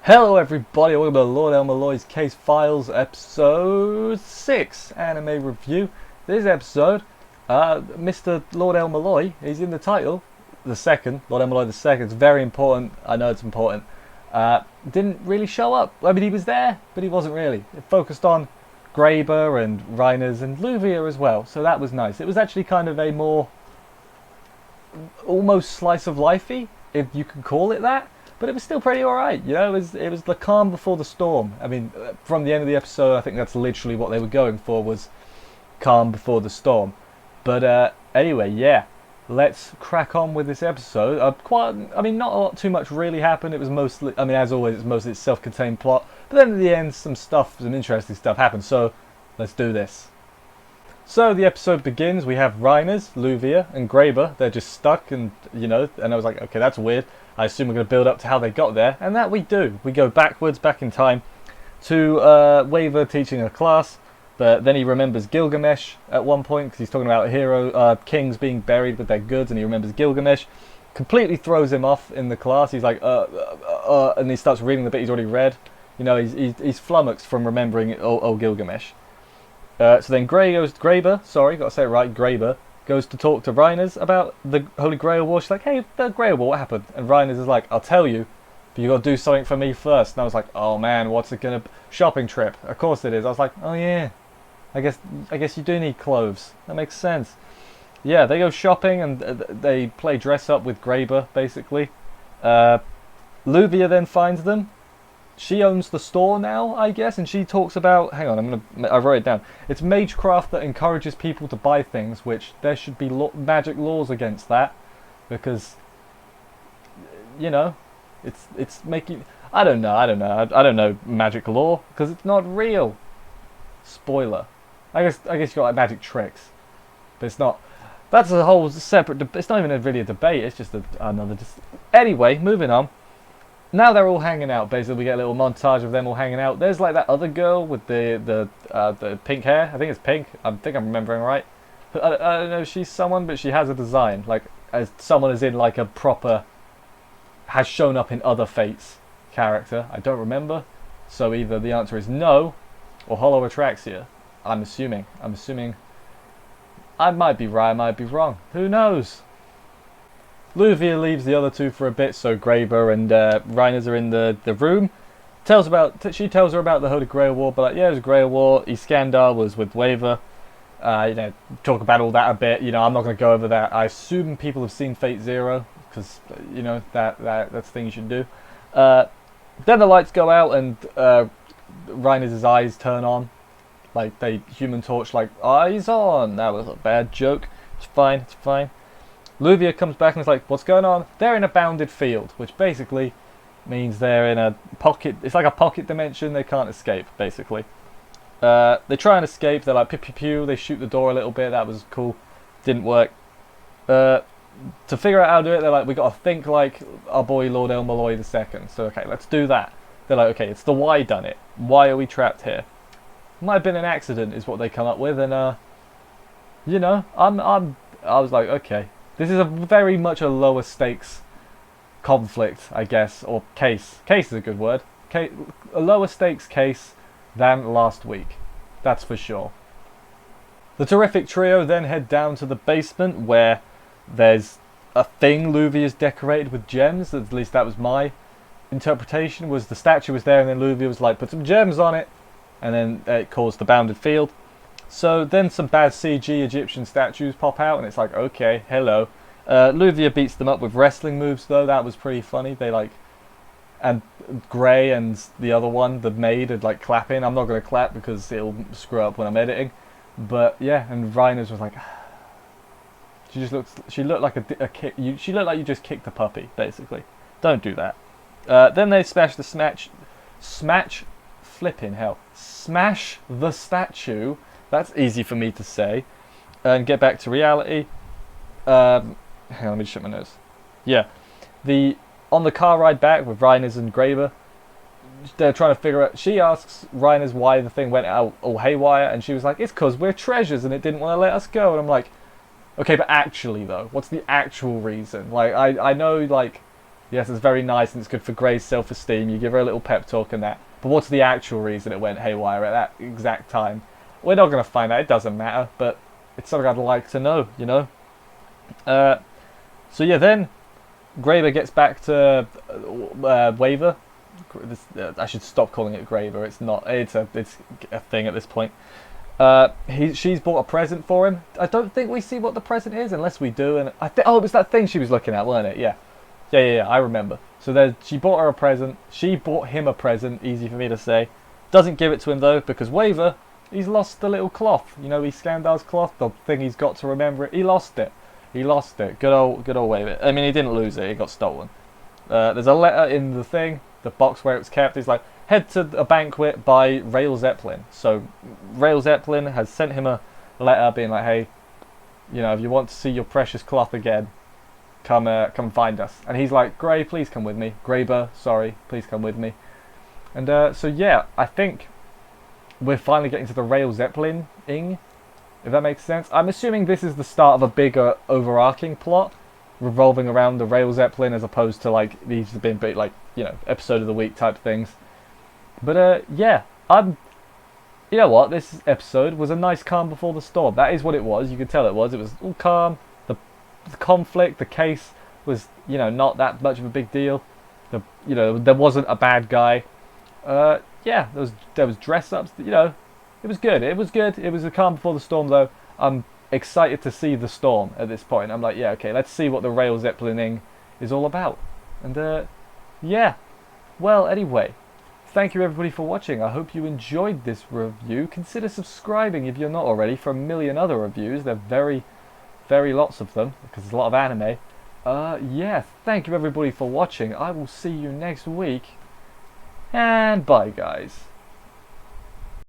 Hello everybody, welcome to Lord El-Melloi's Case Files episode 6 anime review. This episode, Mr. Lord El-Melloi, he's in the title, the second, Lord El-Melloi the second. It's very important, I know it's important. Didn't really show up. I mean, he was there, but he wasn't really. It focused on Graeber and Reiners and Luvia as well, so that was nice. It was actually kind of a more, almost slice of lifey, if you can call it that. But it was still pretty alright, you know, it was the calm before the storm. I mean, from the end of the episode, I think that's literally what they were going for, was calm before the storm. But anyway, yeah, let's crack on with this episode. Not a lot too much really happened. It was mostly, I mean, as always, it's mostly a self-contained plot. But then at the end, some interesting stuff happened, so let's do this. So the episode begins, we have Reiners, Luvia, and Graeber. They're just stuck, and, you know, and I was like, okay, that's weird. I assume we're going to build up to how they got there, and that we do. We go backwards, back in time, to Waver teaching a class, but then he remembers Gilgamesh at one point, because he's talking about kings being buried with their goods, and he remembers Gilgamesh. Completely throws him off in the class. He's like, and he starts reading the bit he's already read. You know, he's flummoxed from remembering old Gilgamesh. So then Graeber goes to talk to Reiners about the Holy Grail War. She's like, hey, the Grail War, what happened? And Reiners is like, I'll tell you, but you got to do something for me first. And I was like, oh man, what's it gonna be? Shopping trip. Of course it is. I was like, oh yeah, I guess you do need clothes. That makes sense. Yeah, they go shopping and they play dress up with Graeber, basically. Luvia then finds them. She owns the store now, I guess, and she talks about, hang on, I wrote it down. It's magecraft that encourages people to buy things, which there should be magic laws against that, because, you know, it's making, I don't know magic law, because it's not real. Spoiler. I guess you got like magic tricks, but it's not. That's a whole separate. It's not even really a debate. It's just another. Anyway, moving on. Now they're all hanging out. Basically, we get a little montage of them all hanging out. There's like that other girl with the pink hair. I think it's pink. I think I'm remembering right. I don't know if she's someone, but she has a design. Like, as someone is in like a proper, has shown up in other Fates character. I don't remember. So either the answer is no, or holoatraxia. I'm assuming. I might be right, I might be wrong. Who knows? Luvia leaves the other two for a bit, so Graeber and Reiners are in the room. She tells her about the Holy Grail War, but like, yeah, it was a Grail War. Iskandar was with Waver. Talk about all that a bit. You know, I'm not going to go over that. I assume people have seen Fate Zero, because, you know, that's the thing you should do. Then the lights go out and Reiners' eyes turn on. Like, they Human Torch, like, eyes on. That was a bad joke. It's fine. Luvia comes back and is like, what's going on? They're in a bounded field, which basically means they're in a pocket. It's like a pocket dimension. They can't escape, basically. They try and escape. They're like, pew, pew, pew. They shoot the door a little bit. That was cool. Didn't work. To figure out how to do it, they're like, we got to think like our boy Lord El-Melloi II. So, okay, let's do that. They're like, okay, it's the why done it. Why are we trapped here? Might have been an accident, is what they come up with. And, you know, I was like, okay. This is very much a lower stakes conflict, I guess, or case. Case is a good word. A lower stakes case than last week. That's for sure. The terrific trio then head down to the basement where there's a thing Luvia's decorated with gems. At least that was my interpretation, was the statue was there and then Luvia was like, put some gems on it. And then it caused the bounded field. So then some bad CG Egyptian statues pop out, and it's like, okay, hello. Luvia beats them up with wrestling moves, though. That was pretty funny. They like, and Gray and the other one, the maid, are like clapping. I'm not going to clap because it'll screw up when I'm editing. But yeah, and Reiners was like, she looked like a kick. She looked like you just kicked a puppy, basically. Don't do that. Then they smash the statue. That's easy for me to say. And get back to reality. Hang on, let me just shut my nose. Yeah. On the car ride back with Reiners and Graeber, they're trying to figure out. She asks Reiners why the thing went out all haywire, and she was like, it's because we're treasures and it didn't want to let us go. And I'm like, okay, but actually though, what's the actual reason? Like, I know, like, Yes, it's very nice and it's good for Grey's self-esteem. You give her a little pep talk and that. But what's the actual reason it went haywire at that exact time? We're not going to find out. It doesn't matter. But it's something I'd like to know, you know? So yeah, then Graver gets back to Waver. I should stop calling it Graver. It's not. It's a thing at this point. She's bought a present for him. I don't think we see what the present is unless we do. And oh, it was that thing she was looking at, wasn't it? Yeah. I remember. So she bought her a present. She bought him a present. Easy for me to say. Doesn't give it to him though because Waver, he's lost the little cloth. You know, Iskandar's cloth, the thing he's got to remember it. He lost it. Good old Waver. I mean, he didn't lose it. It got stolen. There's a letter in the thing, the box where it was kept. He's like, head to a banquet by Rail Zeppelin. So Rail Zeppelin has sent him a letter being like, hey, you know, if you want to see your precious cloth again, come find us. And he's like, Grey, please come with me. Graber, sorry, please come with me. And so yeah, I think we're finally getting to the Rail Zeppelin-ing, if that makes sense. I'm assuming this is the start of a bigger overarching plot revolving around the Rail Zeppelin as opposed to like these have been big, like, you know, episode of the week type things. But yeah, you know what, this episode was a nice calm before the storm. That is what it was. You could tell it was all calm. The conflict, the case was, you know, not that much of a big deal. You know, there wasn't a bad guy. Yeah, there was dress ups, you know. It was good. It was a calm before the storm though. I'm excited to see the storm at this point. I'm like, yeah, okay, let's see what the Rail Zeppelining is all about. And yeah, well, anyway, thank you everybody for watching. I hope you enjoyed this review. Consider subscribing if you're not already for a million other reviews. They're very lots of them because there's a lot of anime. Yeah, thank you everybody for watching. I will see you next week, and bye guys.